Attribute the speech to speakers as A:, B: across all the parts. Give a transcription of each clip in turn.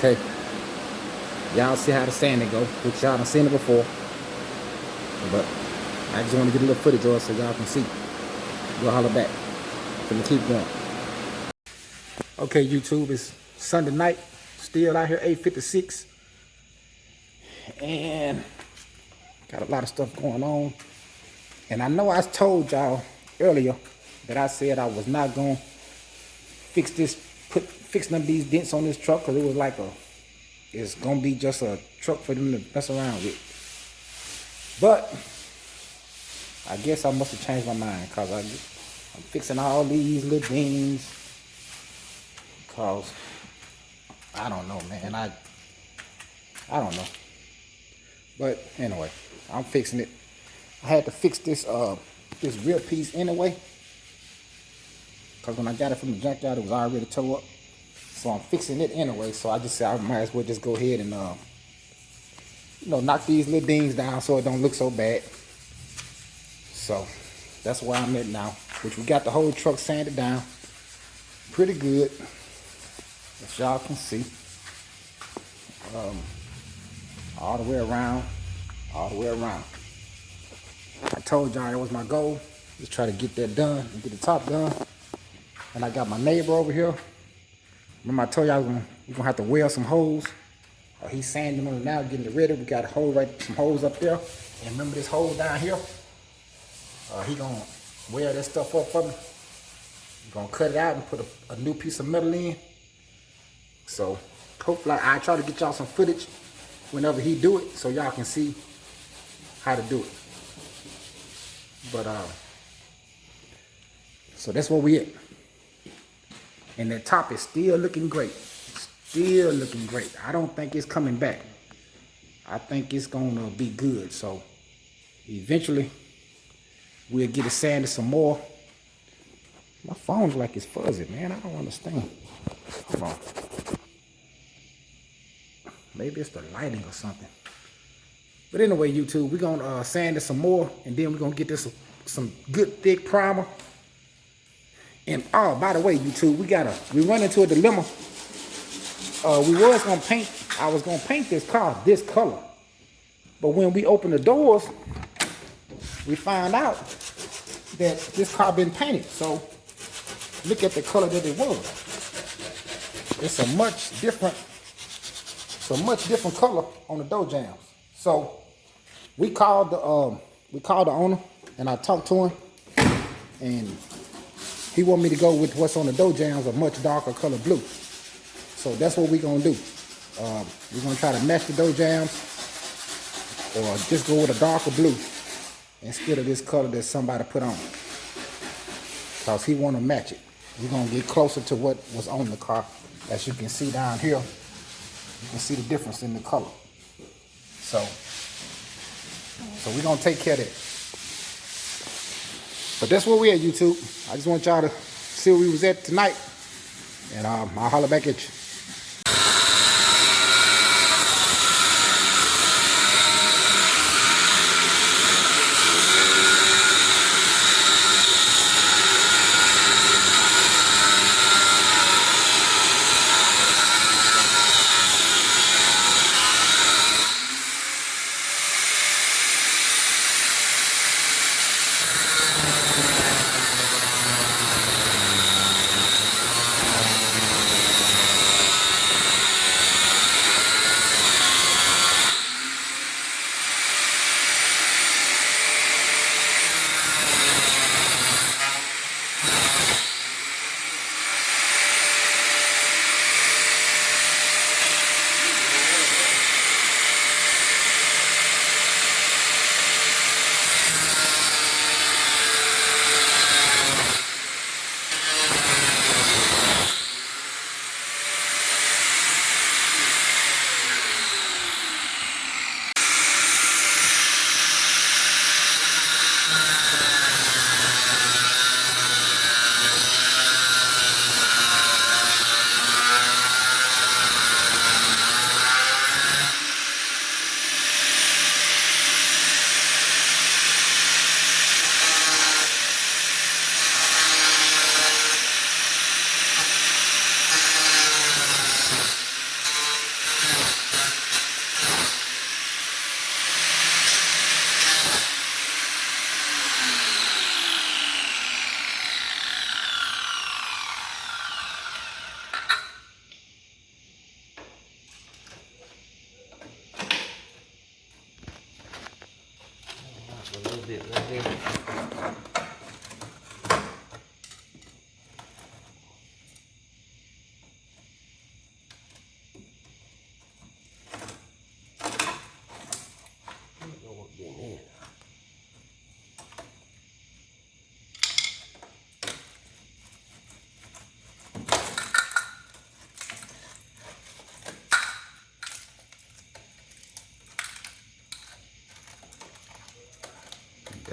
A: Okay, y'all see how the sanding go, which y'all done seen it before, but I just want to get a little footage of it so y'all can see. We'll holler back. Gonna keep going. Okay, YouTube, it's Sunday night, still out here, 8:56, and got a lot of stuff going on. And I know I told y'all earlier that I said I was not gonna fix none of these dents on this truck, because it was like it's gonna be just a truck for them to mess around with. But I guess I must have changed my mind, because I'm fixing all these little dings, because I don't know, man. I don't know. But anyway, I'm fixing it. I had to fix this this rear piece anyway, because when I got it from the junkyard, it was already tore up. So I'm fixing it anyway. So I just said I might as well just go ahead and knock these little dings down so it don't look so bad. So that's where I'm at now, which we got the whole truck sanded down pretty good, as y'all can see, all the way around. I told y'all that was my goal, just try to get that done and get the top done. And I got my neighbor over here. Remember I told y'all we're gonna have to weld some holes. He's sanding on it now, getting it ready. We got a hole some holes up there. And remember this hole down here? He gonna weld that stuff up for me. We're gonna cut it out and put a new piece of metal in. So hopefully I try to get y'all some footage whenever he do it, so y'all can see how to do it. But so that's where we at. And that top is still looking great. Still looking great. I don't think it's coming back. I think it's gonna be good. So eventually we'll get it sanded some more. My phone's like it's fuzzy, man. I don't understand. Hold on. Maybe it's the lighting or something. But anyway, YouTube, we're gonna sand it some more, and then we're gonna get this some good thick primer. And oh, by the way, YouTube, we run into a dilemma. I was gonna paint this car this color, but when we opened the doors, we found out that this car been painted. So look at the color that it was. It's a much different color on the door jambs. So we called the owner, and I talked to him, and he wanted me to go with what's on the door jambs, a much darker color blue. So that's what we're gonna do. We're gonna try to match the door jambs, or just go with a darker blue instead of this color that somebody put on, because he want to match it. We're gonna get closer to what was on the car. As you can see down here, you can see the difference in the color. So we're gonna take care of that. But that's where we at, YouTube. I just want y'all to see where we was at tonight, and I'll holler back at you.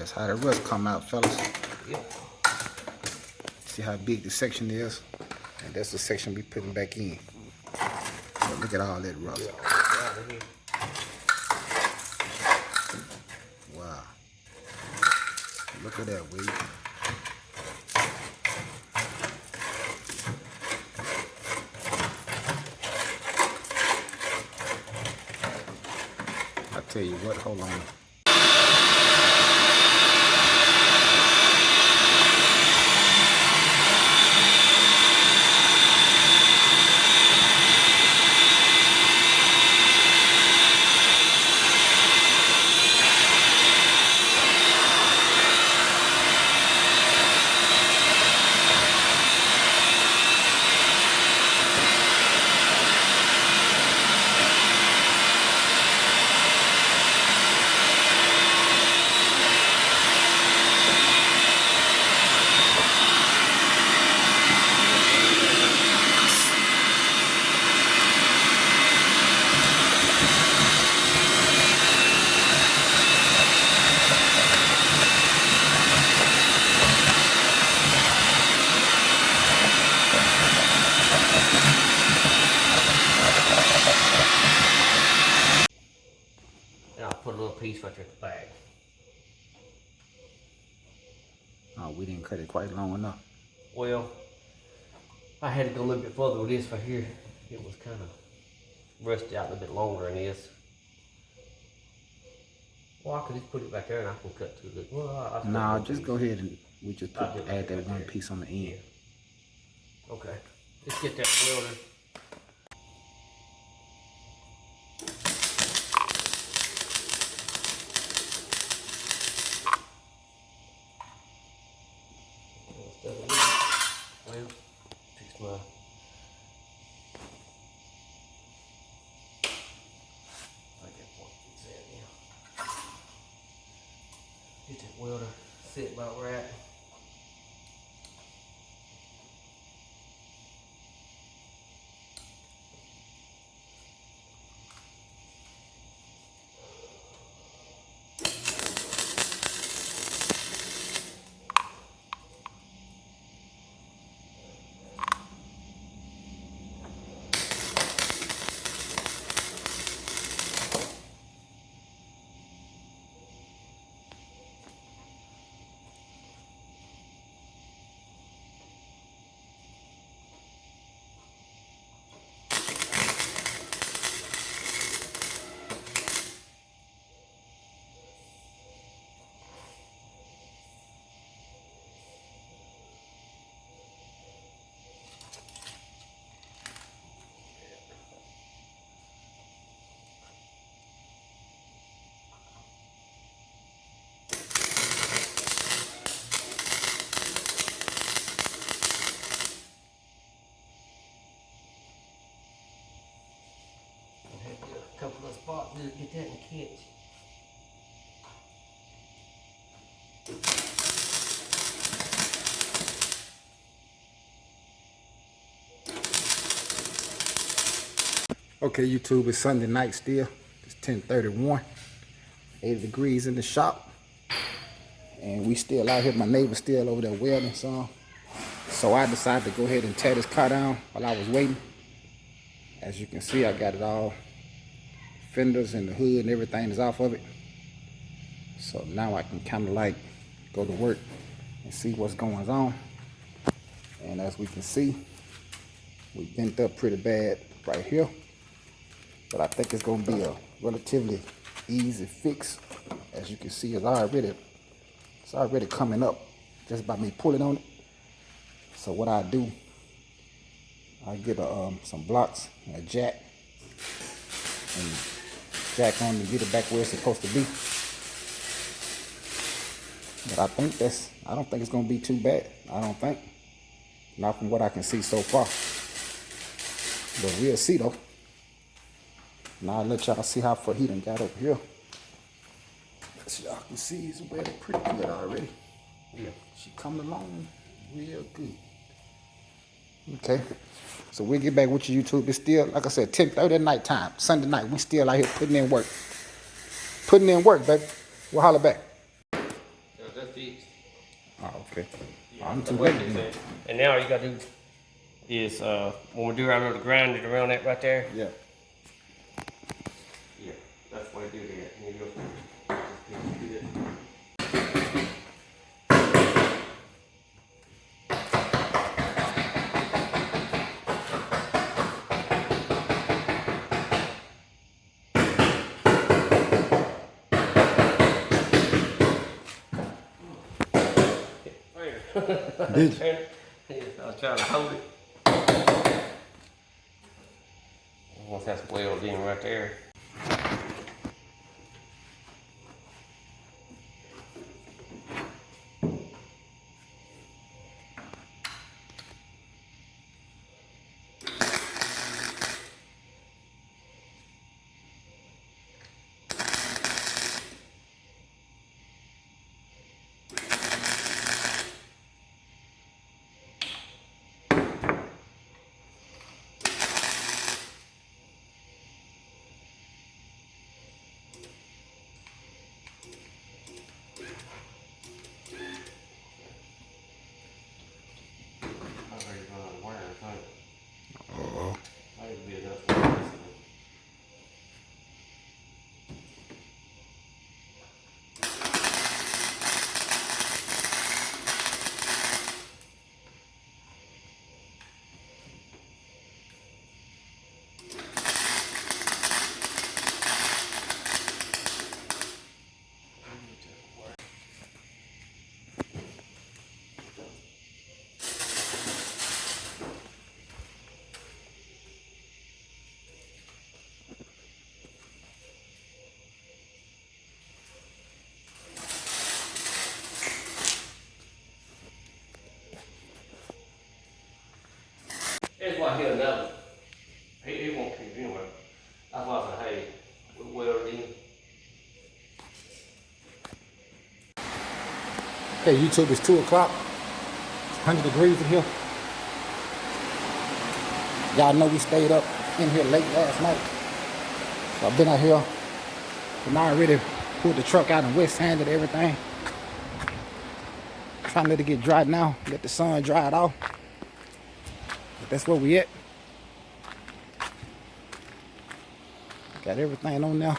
A: That's how the rust come out, fellas.
B: Yep.
A: See how big the section is? And that's the section we putting back in. So look at all that rust.
B: Yeah.
A: Wow. Look at that, Wade. I tell you what, hold on.
B: And I'll put a little piece right there at the back.
A: Oh, we didn't cut it quite long enough.
B: Well, I had to go a little bit further with this for here. It was kind of rusty out a little bit longer than this. Well, I could just put it back there and I can cut to it. Well,
A: Nah, just go ahead and we just add that
B: right
A: one
B: there.
A: piece on the end.
B: Yeah. Okay. Let's get that welder. Well, fix my. I get one piece in now. Get that welder sit about where at. A couple of spots to get that in the catch.
A: Okay, YouTube, it's Sunday night still. It's 10:31. 80 degrees in the shop. And we still out here. My neighbor's still over there welding some. So I decided to go ahead and tear this car down while I was waiting. As you can see, I got it all. Fenders and the hood and everything is off of it. So now I can kind of like go to work and see what's going on. And as we can see, we bent up pretty bad right here. But I think it's going to be a relatively easy fix. As you can see, it's already coming up just by me pulling on it. So what I do, I get some blocks and a jack and jack on to get it back where it's supposed to be. But I don't think it's going to be too bad. I don't think. Not from what I can see so far. But we'll see though. Now I'll let y'all see how far he done got over here. As y'all can see, he's welding pretty good already.
B: Yeah.
A: She coming along real good. Okay. So we'll get back with you, YouTube. It's still, like I said, 10:30 at night time. Sunday night. We still out here putting in work. Putting in work, baby. We'll holler back.
B: All
A: Oh, okay.
B: Yeah,
A: I'm
B: that's
A: too
B: what
A: late.
B: they said. And now all you gotta do is when we do our little grind it around that right there.
A: Yeah.
B: Yeah, that's what I do there. And you go, just do that.
A: Did you?
B: Yeah, I was trying to hold it. Once that's welled in right there. I already run out of wire, I think.
A: Uh-oh.
B: Might be enough for this. That's why he'll know. He won't keep anyway. That's why I said, hey, we weld in.
A: Okay, YouTube, it's 2 o'clock. It's 100 degrees in here. Y'all know we stayed up in here late last night. So I've been out here. And I already pulled the truck out and wet sanded everything. Trying to let it get dry now. Let the sun dry it off. But that's where we at. Got everything on there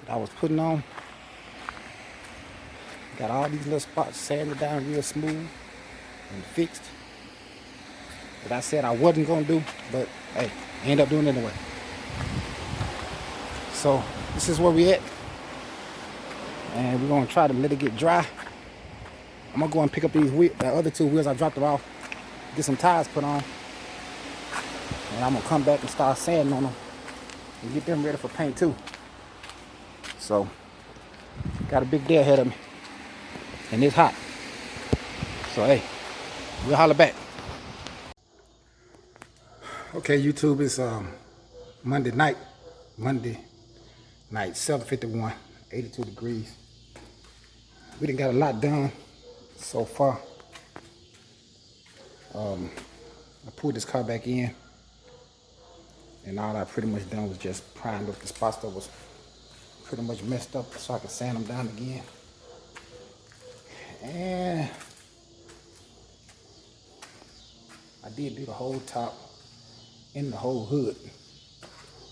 A: that I was putting on. Got all these little spots sanded down real smooth and fixed. That I said I wasn't gonna do, but hey, I ended up doing it anyway. So this is where we at. And we're gonna try to let it get dry. I'm gonna go and pick up these wheels, the other 2 wheels I dropped them off, get some tires put on. And I'm gonna come back and start sanding on them and get them ready for paint too. So, got a big day ahead of me. And it's hot. So hey, we'll holler back. Okay, YouTube, it's Monday night, 7:51, 82 degrees. We done got a lot done so far. I pulled this car back in, and all I pretty much done was just primed up the spots that was pretty much messed up so I could sand them down again. And I did do the whole top and the whole hood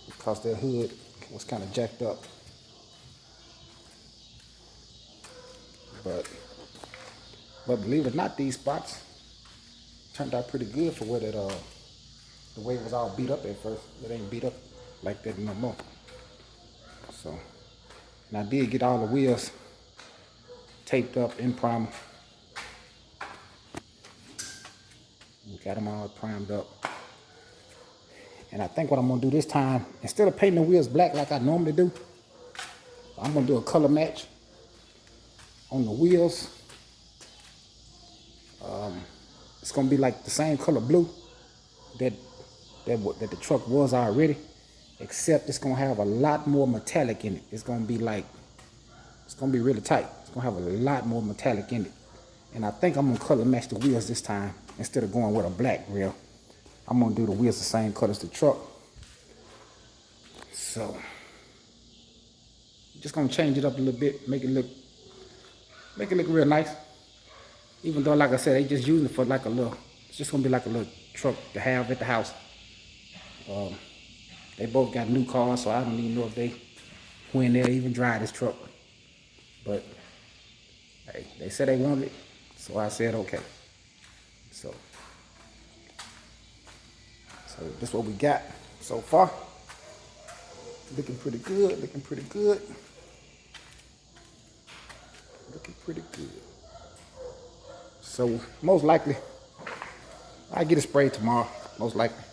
A: because that hood was kind of jacked up. But believe it or not, these spots turned out pretty good for what the way it was all beat up at first. It ain't beat up like that no more. So, and I did get all the wheels taped up in primer. Got them all primed up. And I think what I'm gonna do this time, instead of painting the wheels black like I normally do, I'm gonna do a color match on the wheels. It's gonna be like the same color blue that the truck was already, except it's gonna have a lot more metallic in it. It's gonna be really tight. It's gonna have a lot more metallic in it. And I think I'm gonna color match the wheels this time instead of going with a black rail. I'm gonna do the wheels the same color as the truck. So, just gonna change it up a little bit, make it look real nice. Even though, like I said, they just using it for like a little, it's just gonna be like a little truck to have at the house. They both got new cars, so I don't even know if when they'll even drive this truck. But hey, they said they wanted it, so I said okay. So, so this is what we got so far. Looking pretty good, looking pretty good. Looking pretty good. So most likely, I get it sprayed tomorrow. Most likely,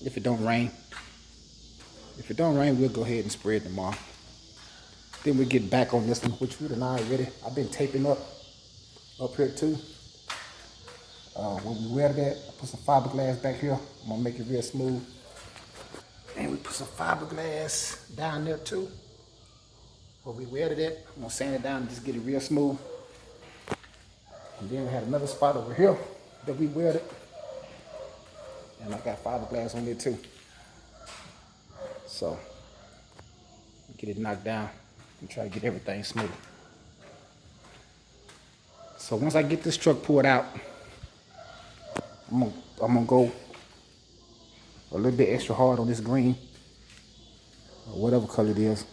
A: if it don't rain. If it don't rain, we'll go ahead and spray it tomorrow. Then we get back on this one, which we done already. I've been taping up here too. When we welded that, I put some fiberglass back here. I'm gonna make it real smooth. And we put some fiberglass down there too. Where we welded it, I'm gonna sand it down and just get it real smooth. And then we had another spot over here that we welded. And I got fiberglass on there too. So, get it knocked down and try to get everything smooth. So once I get this truck pulled out, I'm gonna go a little bit extra hard on this green, or whatever color it is.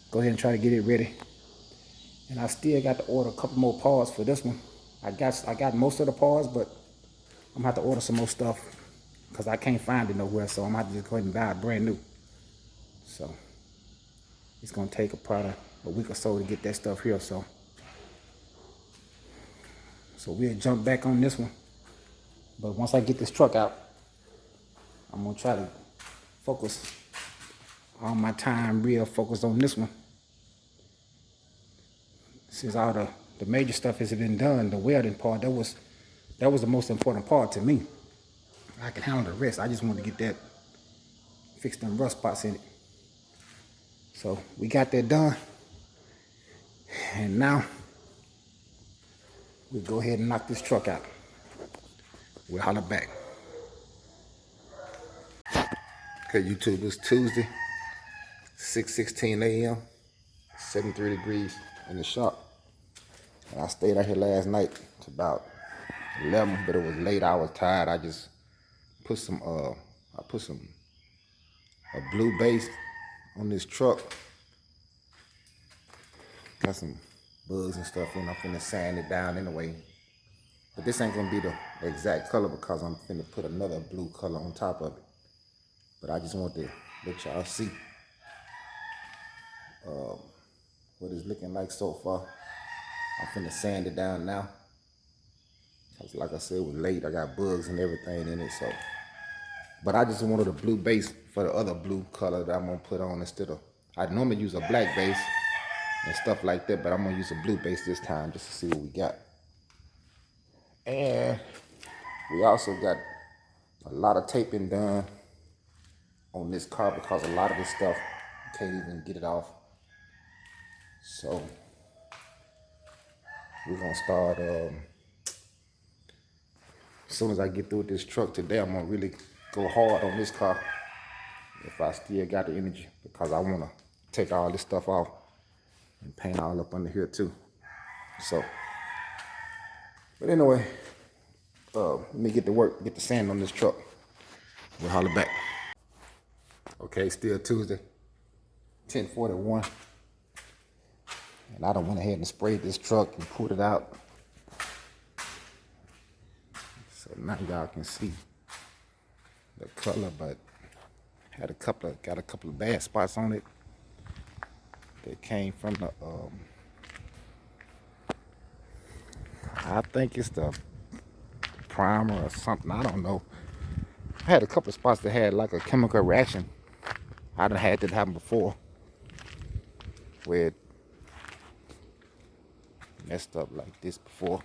A: Go ahead and try to get it ready. And I still got to order a couple more parts for this one. I got most of the parts, but I'm gonna have to order some more stuff because I can't find it nowhere. So I'm gonna have to just go ahead and buy it brand new. So it's gonna take probably a week or so to get that stuff here. So we'll jump back on this one. But once I get this truck out, I'm gonna try to focus all my time real focused on this one. Since all the major stuff has been done, the welding part, that was the most important part to me. I can handle the rest. I just wanted to get that, fix them rust spots in it. So we got that done. And now we'll go ahead and knock this truck out. We'll holler back. Okay, YouTube, it's Tuesday, 6:16 a.m., 73 degrees in the shop. And I stayed out here last night to about 11, but it was late. I was tired. I just put a blue base on this truck. Got some bugs and stuff in. I'm finna sand it down anyway. But this ain't gonna be the exact color because I'm finna put another blue color on top of it. But I just want to let y'all see what it's looking like so far. I'm finna sand it down now. Cause like I said, it was late. I got bugs and everything in it, so. But I just wanted a blue base for the other blue color that I'm gonna put on instead of, I normally use a black base and stuff like that, but I'm gonna use a blue base this time just to see what we got. And we also got a lot of taping done on this car because a lot of this stuff, you can't even get it off. So we're gonna start, as soon as I get through with this truck today, I'm gonna really go hard on this car if I still got the energy, because I wanna take all this stuff off and paint all up under here too. So, but anyway, let me get to work, get the sand on this truck. We'll holler back. Okay, still Tuesday, 10:41. And I done went ahead and sprayed this truck and pulled it out. So now y'all can see the color, but got a couple of bad spots on it that came from the I think it's the primer or something, I don't know. I had a couple of spots that had like a chemical reaction. I done had that happen before where it messed up like this before,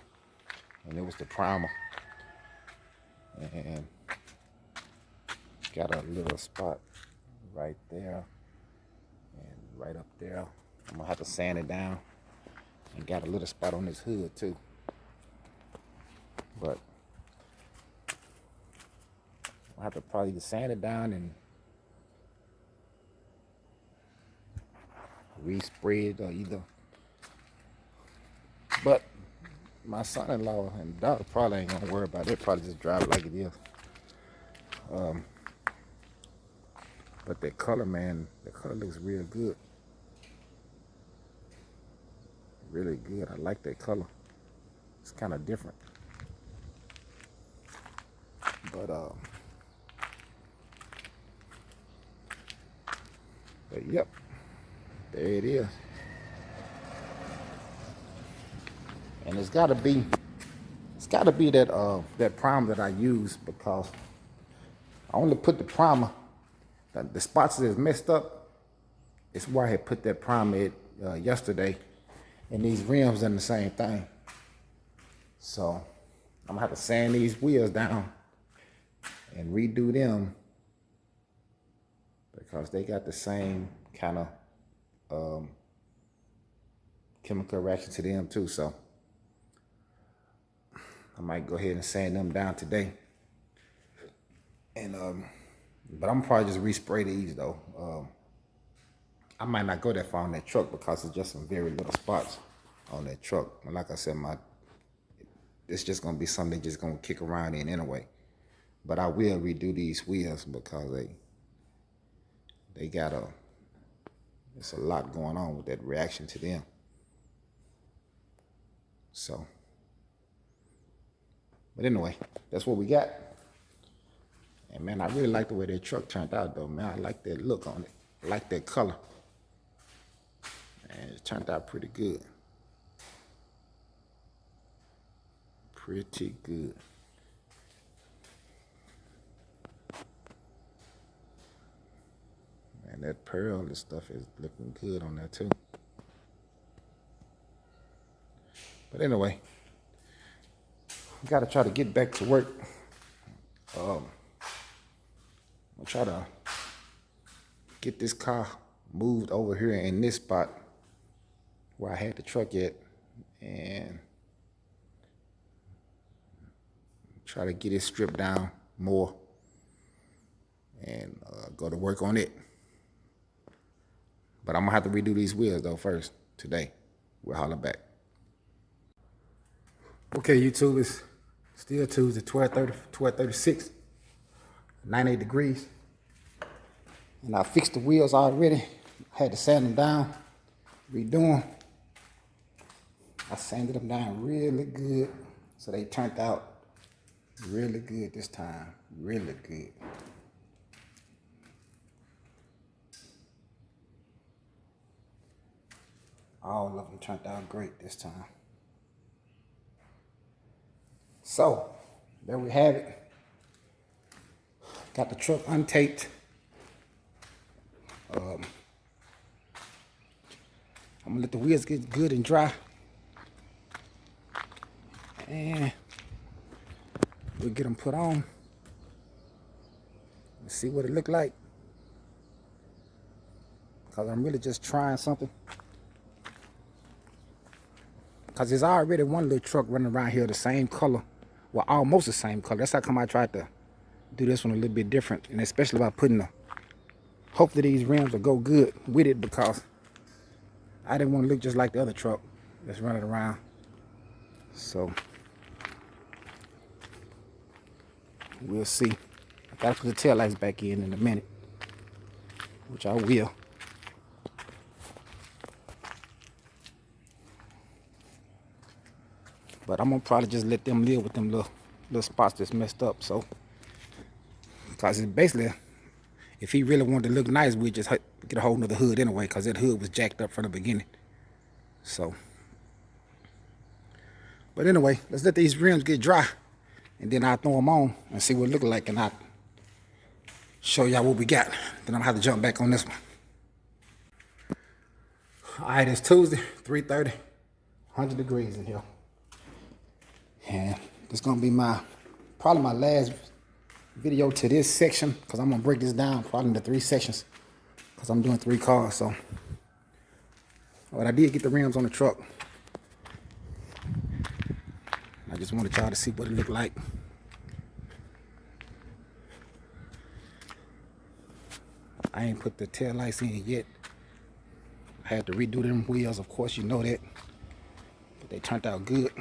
A: and it was the primer. And got a little spot right there and right up there. I'm gonna have to sand it down. And got a little spot on this hood too. But I'll have to probably either sand it down and respray it, or either But my son-in-law and daughter probably ain't gonna worry about it. Probably just drive it like it is. But that color, man, the color looks real good. Really good. I like that color. It's kind of different. But yep, there it is. And it's gotta be that primer that I use, because I only put the primer, the spots that is messed up, it's where I had put that primer yesterday. And these rims done the same thing. So I'm gonna have to sand these wheels down and redo them, because they got the same kind of chemical reaction to them too. So I might go ahead and sand them down today. And but I'm probably just respray these though. I might not go that far on that truck, because it's just some very little spots on that truck. And like I said, it's just gonna be something just gonna kick around in anyway. But I will redo these wheels, because they got it's a lot going on with that reaction to them. So, but anyway, that's what we got. And man, I really like the way that truck turned out though, man. I like that look on it. I like that color. And it turned out pretty good. Pretty good. And that pearl and stuff is looking good on there too. But anyway, we gotta try to get back to work. I'll try to get this car moved over here in this spot where I had the truck at, and try to get it stripped down more, and go to work on it. But I'm gonna have to redo these wheels though first today. We'll holler back. Okay, YouTube, it's still Tuesday, 12:36, 98 degrees. And I fixed the wheels already. Had to sand them down, redo them. I sanded them down really good, so they turned out really good this time. Really good. All of them turned out great this time. So, there we have it. Got the truck untaped. I'm gonna let the wheels get good and dry. And we'll get them put on. Let's see what it look like. Because I'm really just trying something. Because there's already one little truck running around here the same color. Well, almost the same color. That's how come I tried to do this one a little bit different. And especially by putting hopefully these rims will go good with it, because I didn't want to look just like the other truck that's running around. So we'll see. I gotta put the tail lights back in a minute, which I will. But I'm gonna probably just let them live with them little spots that's messed up. So, because it's basically, if he really wanted to look nice, we'd just get a whole nother hood anyway, because that hood was jacked up from the beginning. So, but anyway, let's let these rims get dry, and then I'll throw them on and see what it look like, and I'll show y'all what we got. Then I'm gonna have to jump back on this one. All right, it's Tuesday, 3:30, 100 degrees in here. And this gonna be probably my last video to this section, because I'm gonna break this down probably into 3 sections, because I'm doing 3 cars. So, but I did get the rims on the truck. I just wanted y'all to see what it looked like. I ain't put the tail lights in yet. I had to redo them wheels, of course, you know that. They turned out good.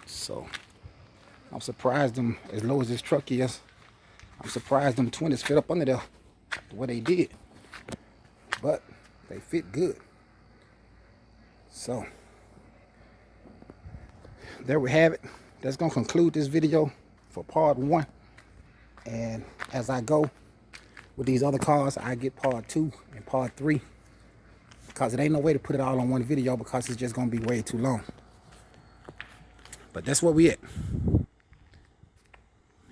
A: So I'm surprised them, as low as this truck is, I'm surprised them 20s fit up under there the way they did. But they fit good. So there we have it. That's gonna conclude this video for part 1. And as I go with these other cars, I get part 2 and part 3, because it ain't no way to put it all on one video, because it's just gonna be way too long. But that's where we at.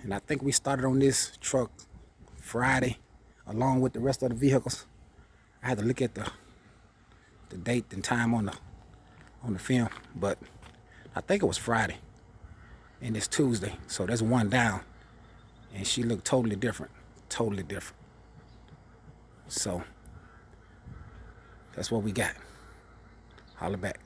A: And I think we started on this truck Friday along with the rest of the vehicles. I had to look at the date and time on the film, but I think it was Friday and it's Tuesday, so that's one down, and she looked totally different. So that's what we got. Holla back.